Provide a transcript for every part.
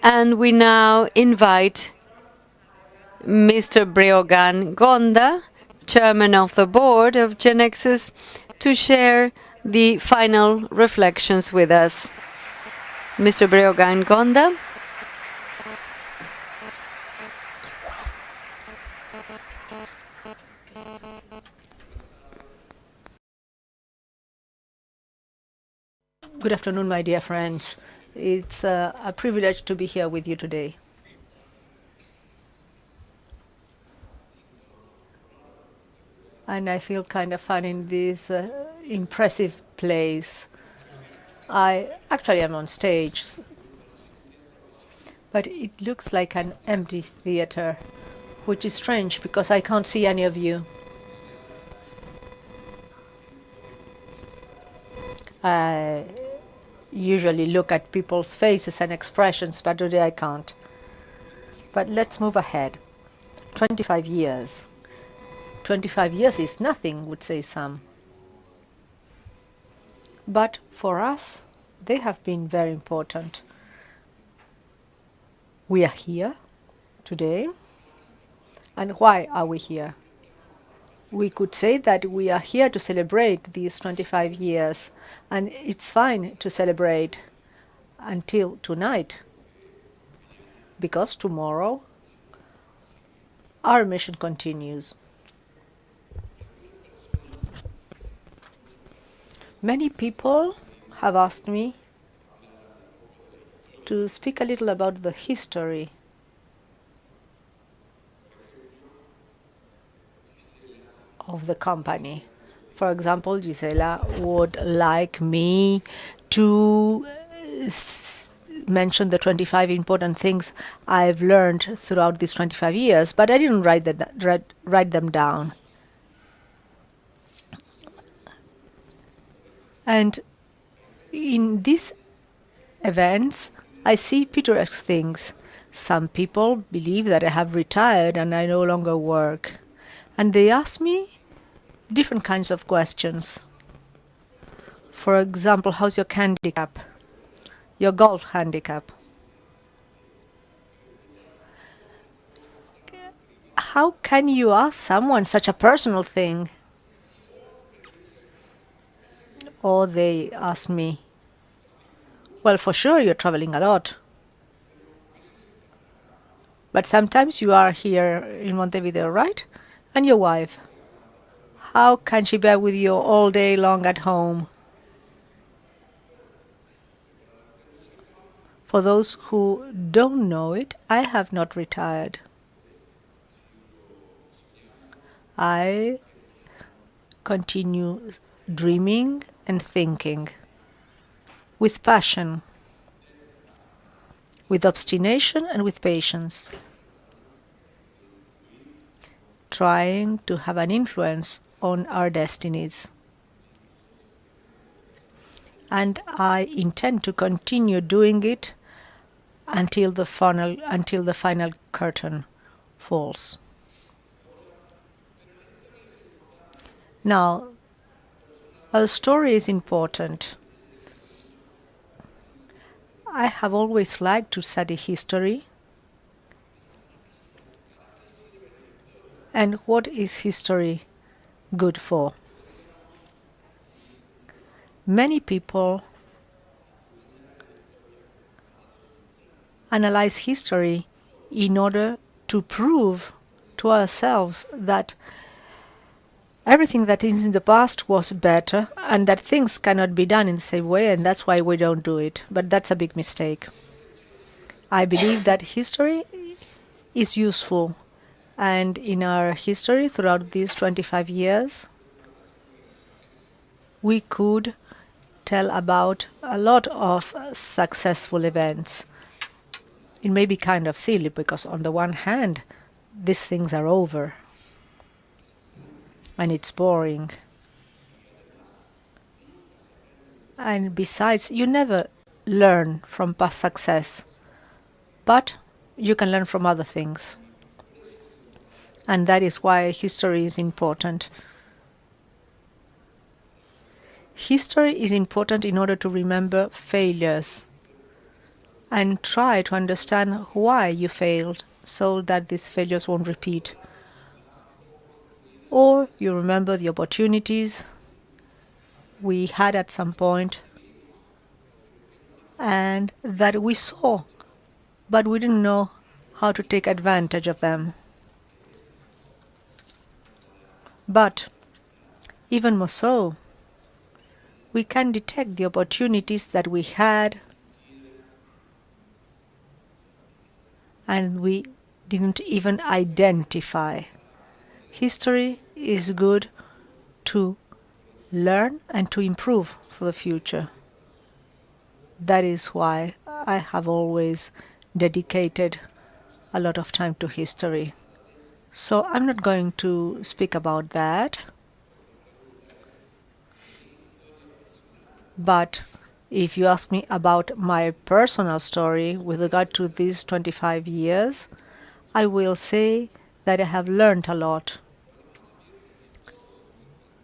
And we now invite Mr. Breogán Gonda, Chairman of the Board of GeneXus, to share the final reflections with us. Mr. Breogán Gonda. Good afternoon, my dear friends. It's a privilege to be here with you today. And I feel kind of fun in this impressive place. I actually am on stage, but it looks like an empty theater, which is strange because I can't see any of you. I usually look at people's faces and expressions, but today I can't. But let's move ahead. 25 years. 25 years is nothing, would say some. But for us, they have been very important. We are here today. And why are we here? We could say that we are here to celebrate these 25 years, and it's fine to celebrate until tonight, because tomorrow our mission continues. Many people have asked me to speak a little about the history of the company. For example, Gisela would like me to mention the 25 important things I've learned throughout these 25 years, but I didn't write them down. And in these events, I see picturesque things. Some people believe that I have retired and I no longer work. And they ask me different kinds of questions. For example, how's your handicap? Your golf handicap? How can you ask someone such a personal thing? Or they ask me, well, for sure you're traveling a lot. But sometimes you are here in Montevideo, right? And your wife? How can she bear with you all day long at home? For those who don't know it, I have not retired. I continue dreaming and thinking with passion, with obstination and with patience, trying to have an influence on our destinies. And I intend to continue doing it until the final curtain falls. Now, a story is important. I have always liked to study history. And what is history good for? Many people analyze history in order to prove to ourselves that everything that is in the past was better and that things cannot be done in the same way, and that's why we don't do it. But that's a big mistake. I believe that history is useful, and in our history throughout these 25 years, we could tell about a lot of successful events. It may be kind of silly because on the one hand, these things are over and it's boring. And besides, you never learn from past success, but you can learn from other things. And that is why history is important. History is important in order to remember failures. and try to understand why you failed so that these failures won't repeat. Or you remember the opportunities we had at some point and that we saw, but we didn't know how to take advantage of them. But even more so, we can detect the opportunities that we had and we didn't even identify. History is good to learn and to improve for the future. That is why I have always dedicated a lot of time to history. So I'm not going to speak about that. But if you ask me about my personal story with regard to these 25 years, I will say that I have learned a lot.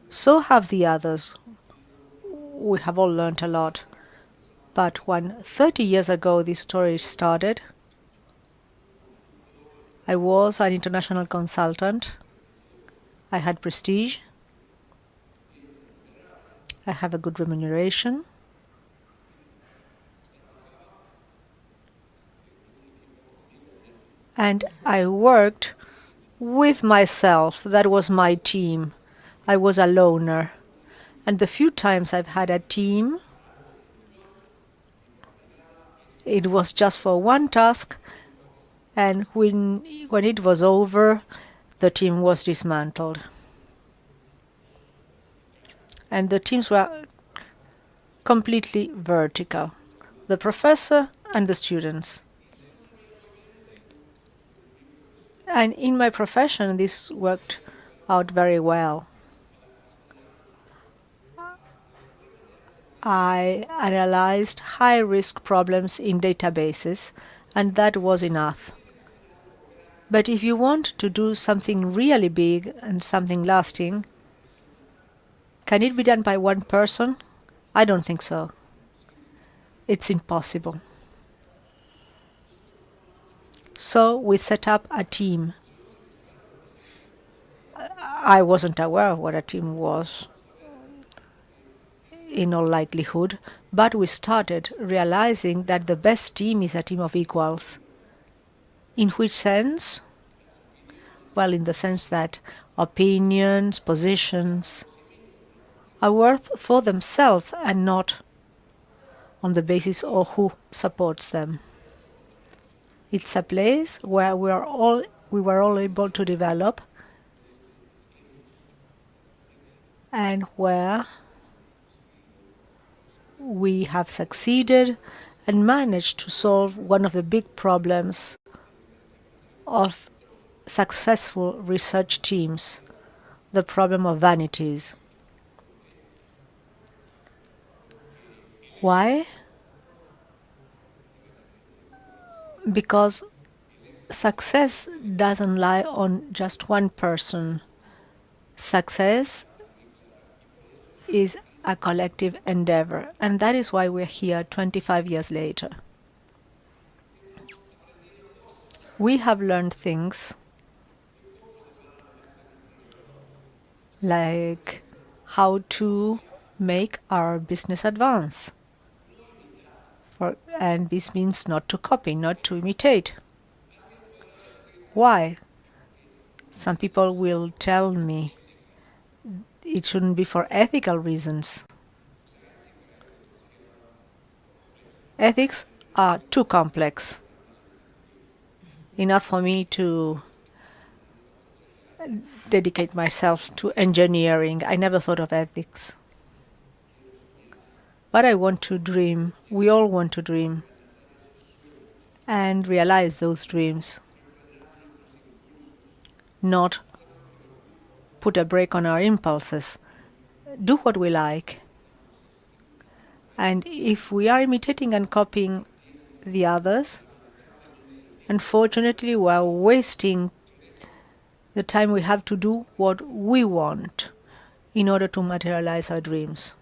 So have the others. We have all learned a lot. But when 30 years ago this story started, I was an international consultant. I had prestige. I have a good remuneration. And I worked with myself. That was my team. I was a loner. And the few times I've had a team, it was just for one task, and when it was over, the team was dismantled. And the teams were completely vertical, the professor and the students. And in my profession, this worked out very well. I analyzed high-risk problems in databases, and that was enough. But if you want to do something really big and something lasting, can it be done by one person? I don't think so. It's impossible. So we set up a team. I wasn't aware of what a team was, in all likelihood, but we started realizing that the best team is a team of equals. In which sense? Well, in the sense that opinions, positions are worth for themselves and not on the basis of who supports them. It's a place where we were all able to develop and where we have succeeded and managed to solve one of the big problems of successful research teams, the problem of vanities. Why? Because success doesn't lie on just one person. Success is a collective endeavor, and that is why we're here 25 years later. We have learned things like how to make our business advance. And this means not to copy, not to imitate. Why? Some people will tell me it shouldn't be for ethical reasons. Ethics are too complex. Enough for me to dedicate myself to engineering. I never thought of ethics. But I want to dream. We all want to dream and realize those dreams. Not put a brake on our impulses. Do what we like. And if we are imitating and copying the others, unfortunately, we are wasting the time we have to do what we want in order to materialize our dreams.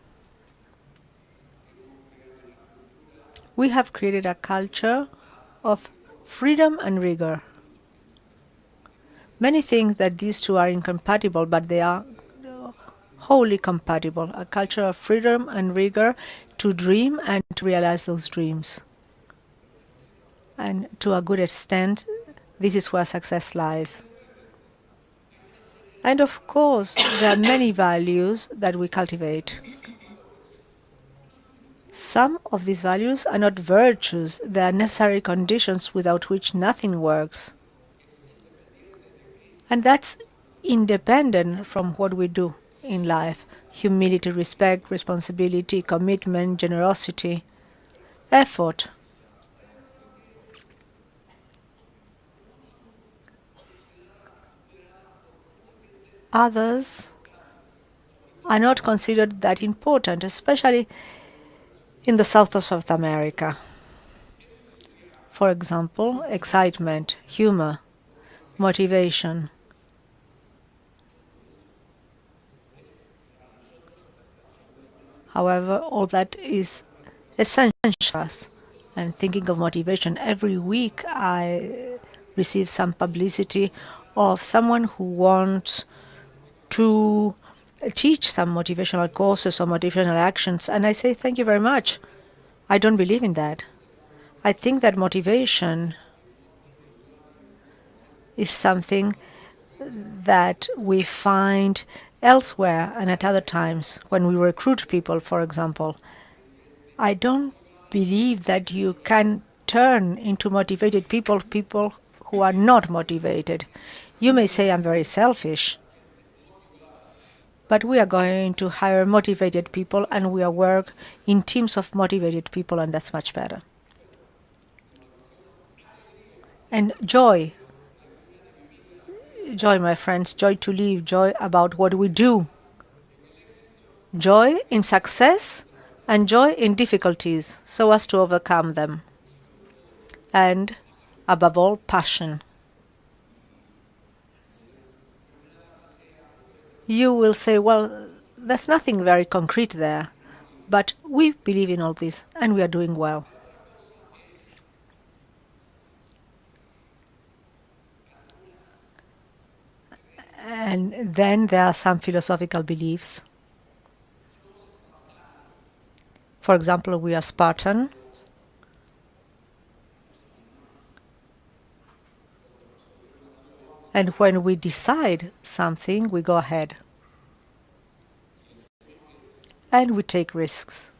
we have created a culture of freedom and rigor. Many think that these two are incompatible, but they are wholly compatible. A culture of freedom and rigor to dream and to realize those dreams. And to a good extent, this is where success lies. And of course, there are many values that we cultivate. Some of these values are not virtues, they are necessary conditions without which nothing works. And that's independent from what we do in life. Humility, respect, responsibility, commitment, generosity, effort. Others are not considered that important, especially in the south of South America. For example, excitement, humor, motivation. However, all that is essential to us. And thinking of motivation, every week I receive some publicity of someone who wants to teach some motivational courses or motivational actions, and I say, thank you very much. I don't believe in that. I think that motivation is something that we find elsewhere and at other times when we recruit people, for example. I don't believe that you can turn into motivated people who are not motivated. You may say I'm very selfish, but we are going to hire motivated people and we will work in teams of motivated people, and that's much better. And joy. Joy, my friends, joy to live, joy about what we do. Joy in success and joy in difficulties so as to overcome them. And above all, passion. You will say, well, there's nothing very concrete there, but we believe in all this and we are doing well. And then there are some philosophical beliefs. For example, we are Spartan. And when we decide something, we go ahead. And we take risks.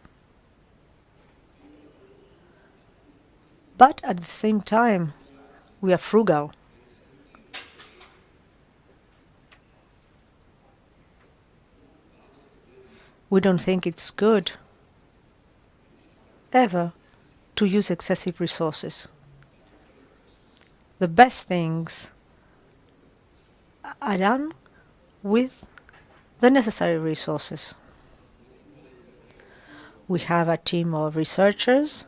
But at the same time, we are frugal. We don't think it's good ever to use excessive resources. The best things are done with the necessary resources. We have a team of researchers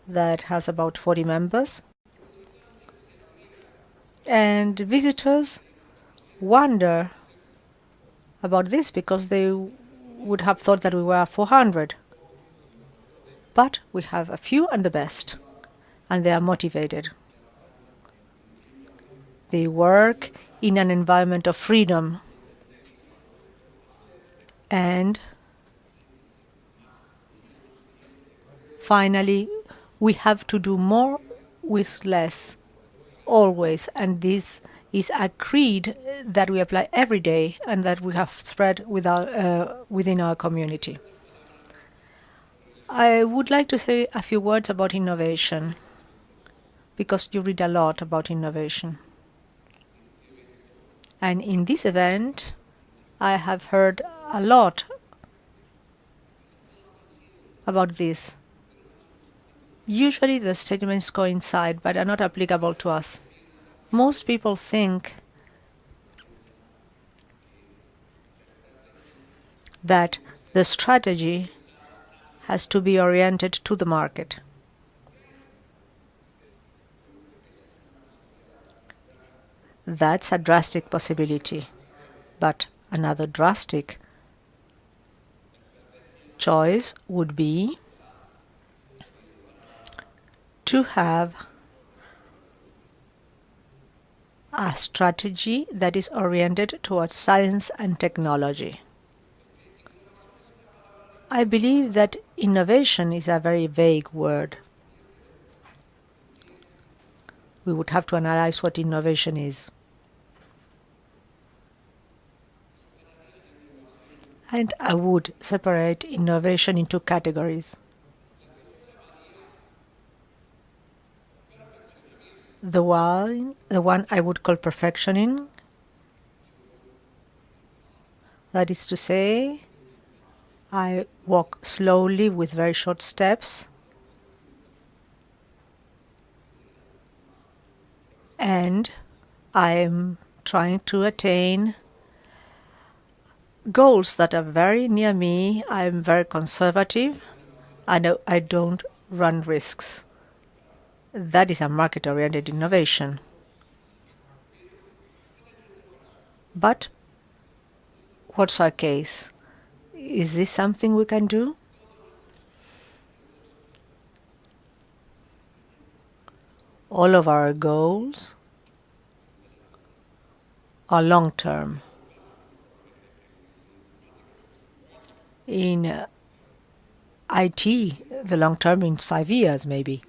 that has about 40 members. And visitors wonder about this because they would have thought that we were 400. But we have a few and the best, and they are motivated. They work in an environment of freedom. And finally, we have to do more with less, always, and this is a creed that we apply every day and that we have spread within our community. I would like to say a few words about innovation, because you read a lot about innovation. And in this event, I have heard a lot about this. Usually the statements coincide but are not applicable to us. Most people think that the strategy has to be oriented to the market. That's a drastic possibility, but another drastic choice would be to have a strategy that is oriented towards science and technology. I believe that innovation is a very vague word. We would have to analyze what innovation is. And I would separate innovation into categories. The one I would call perfectioning, that is to say, I walk slowly with very short steps, and I am trying to attain goals that are very near me. I am very conservative, and I don't run risks. That is a market-oriented innovation. But what's our case? Is this something we can do? All of our goals are long-term. In IT, the long-term means 5 years, maybe.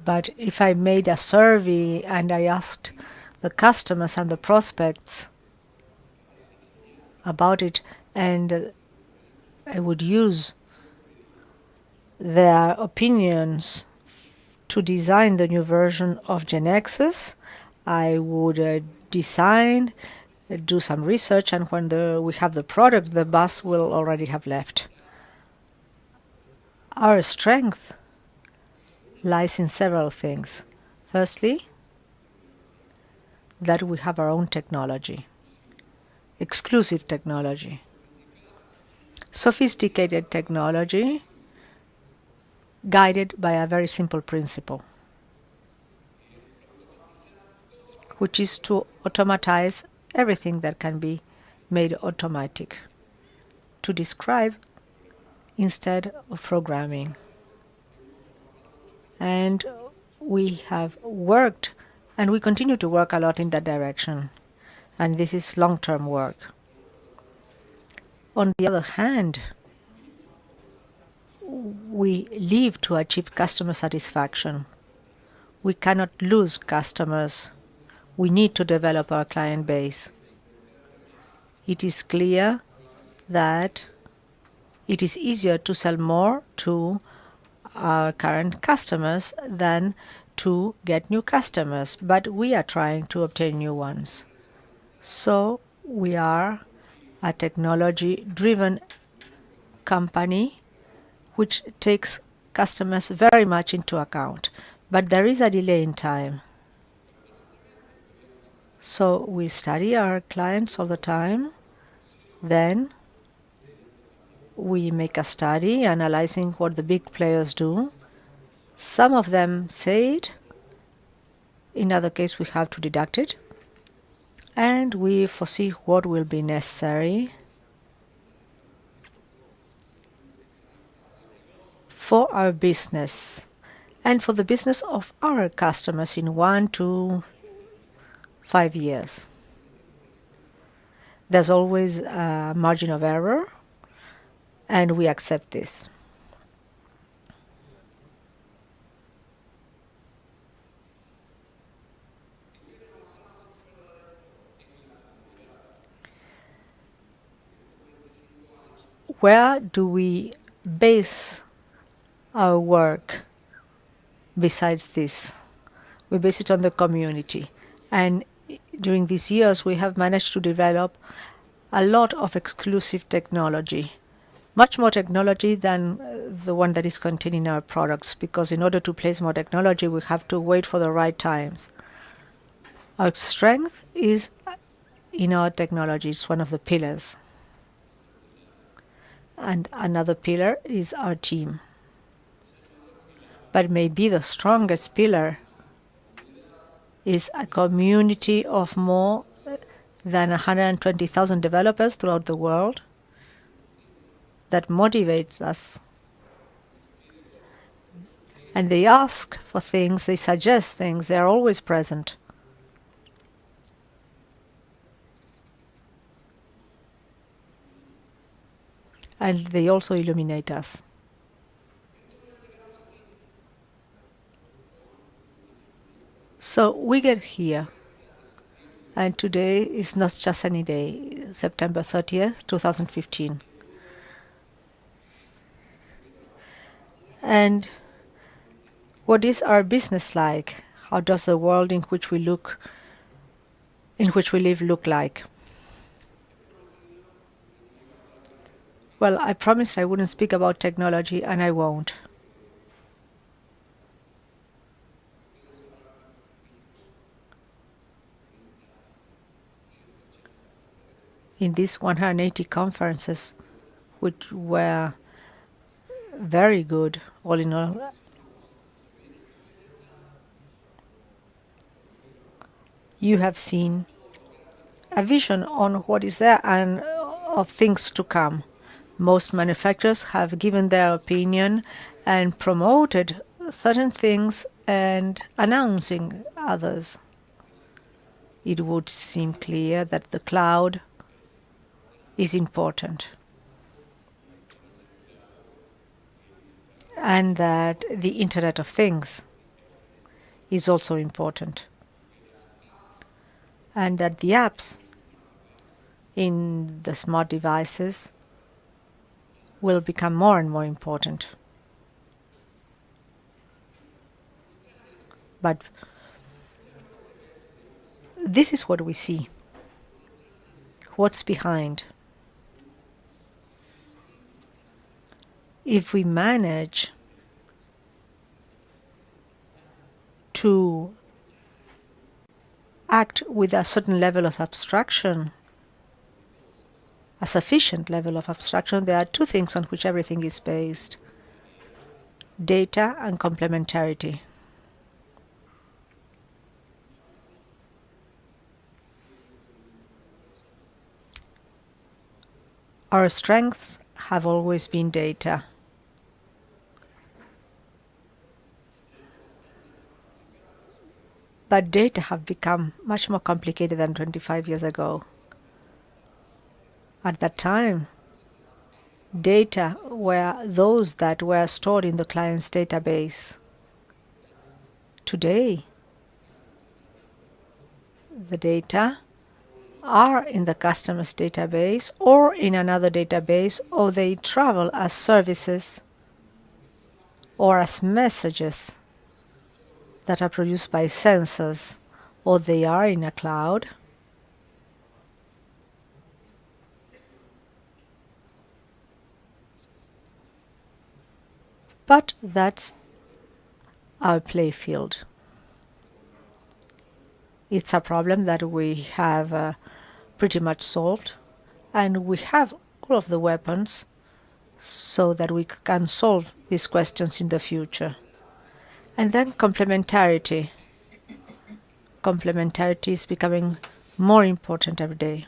But if I made a survey and I asked the customers and the prospects about it, and I would use their opinions to design the new version of GeneXus, I would design, do some research, and when we have the product, the bus will already have left. Our strength lies in several things. Firstly, that we have our own technology, exclusive technology, sophisticated technology guided by a very simple principle, which is to automatize everything that can be made automatic, to describe instead of programming. And we have worked, and we continue to work a lot in that direction. And this is long-term work. On the other hand, we live to achieve customer satisfaction. We cannot lose customers. We need to develop our client base. It is clear that it is easier to sell more to our current customers than to get new customers, but we are trying to obtain new ones. So we are a technology-driven company which takes customers very much into account, but there is a delay in time. So we study our clients all the time, then we make a study analyzing what the big players do. Some of them say it, in other case we have to deduct it, and we foresee what will be necessary for our business and for the business of our customers in 1 to 5 years. There's always a margin of error, and we accept this. Where do we base our work besides this? We base it on the community. And during these years, we have managed to develop a lot of exclusive technology, much more technology than the one that is contained in our products, because in order to place more technology, we have to wait for the right times. Our strength is in our technology. It's one of the pillars. And another pillar is our team. But maybe the strongest pillar is a community of more than 120,000 developers throughout the world that motivates us And they ask for things, they suggest things, they are always present. And they also illuminate us. So we get here, and today is not just any day, September 30th, 2015. And what is our business like? How does the world in which we live look like? Well, I promised I wouldn't speak about technology, and I won't. In these 180 conferences, which were very good, all in all, you have seen a vision on what is there and of things to come. Most manufacturers have given their opinion and promoted certain things and announcing others. It would seem clear that the cloud is important, and that the Internet of Things is also important, and that the apps in the smart devices will become more and more important. But this is what we see. What's behind? If we manage to act with a certain level of abstraction, a sufficient level of abstraction, there are two things on which everything is based: data and complementarity. Our strengths have always been data. But data have become much more complicated than 25 years ago. At that time, data were those that were stored in the client's database. Today, the data are in the customer's database or in another database, or they travel as services or as messages that are produced by sensors, or they are in a cloud. But that's our play field. It's a problem that we have pretty much solved, and we have all of the weapons so that we can solve these questions in the future. And then complementarity. Complementarity is becoming more important every day.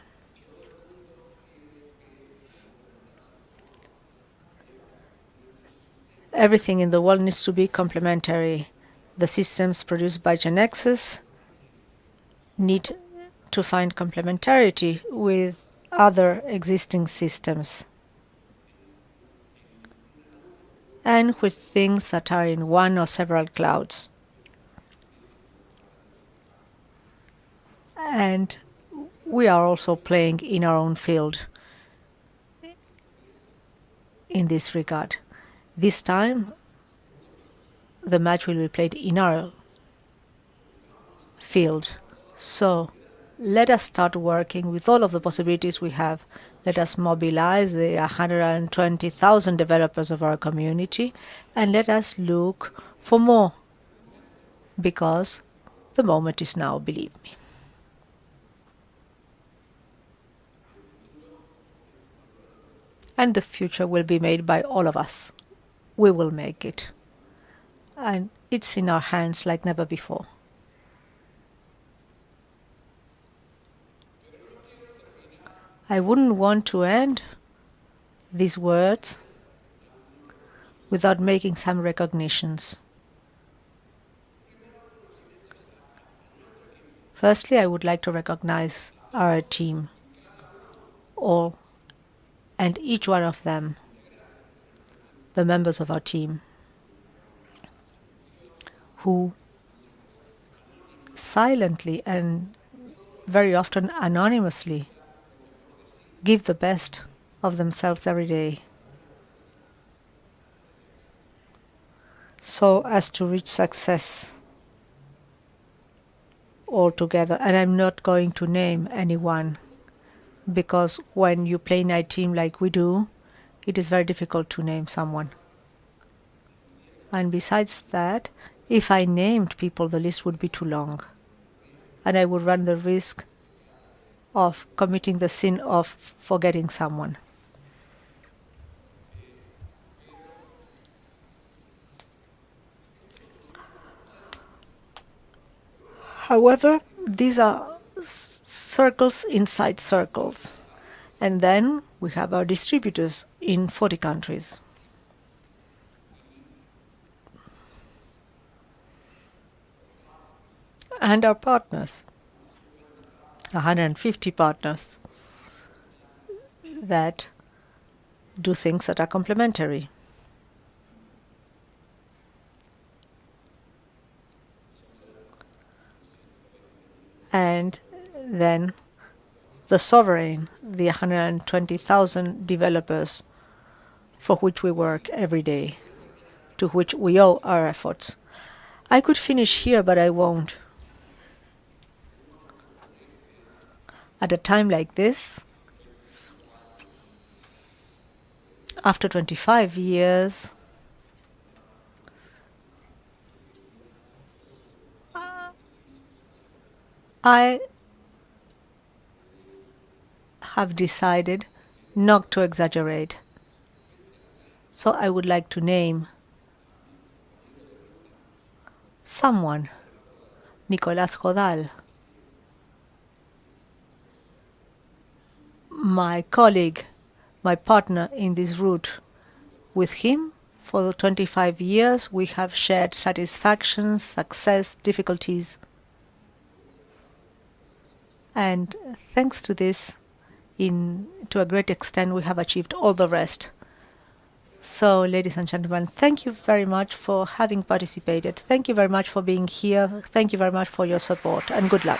Everything in the world needs to be complementary. The systems produced by GeneXus need to find complementarity with other existing systems and with things that are in one or several clouds. And we are also playing in our own field in this regard. This time, the match will be played in our field. So let us start working with all of the possibilities we have. Let us mobilize the 120,000 developers of our community, and let us look for more, because the moment is now, believe me. And the future will be made by all of us. We will make it. And it's in our hands like never before. I wouldn't want to end these words without making some recognitions. Firstly, I would like to recognize our team, all and each one of them, the members of our team, who silently and very often anonymously give the best of themselves every day so as to reach success altogether. And I'm not going to name anyone, because when you play in a team like we do, it is very difficult to name someone. And besides that, if I named people, the list would be too long, and I would run the risk of committing the sin of forgetting someone. However, these are circles inside circles. And then we have our distributors in 40 countries. And our partners, 150 partners that do things that are complementary. And then the sovereign, the 120,000 developers for which we work every day, to which we owe our efforts. I could finish here, but I won't. At a time like this, after 25 years, I have decided not to exaggerate. So I would like to name someone, Nicolás Godal, my colleague, my partner in this route. With him, for the 25 years, we have shared satisfactions, success, difficulties. And thanks to this, to a great extent, we have achieved all the rest. So, ladies and gentlemen, thank you very much for having participated. Thank you very much for being here. Thank you very much for your support, and good luck.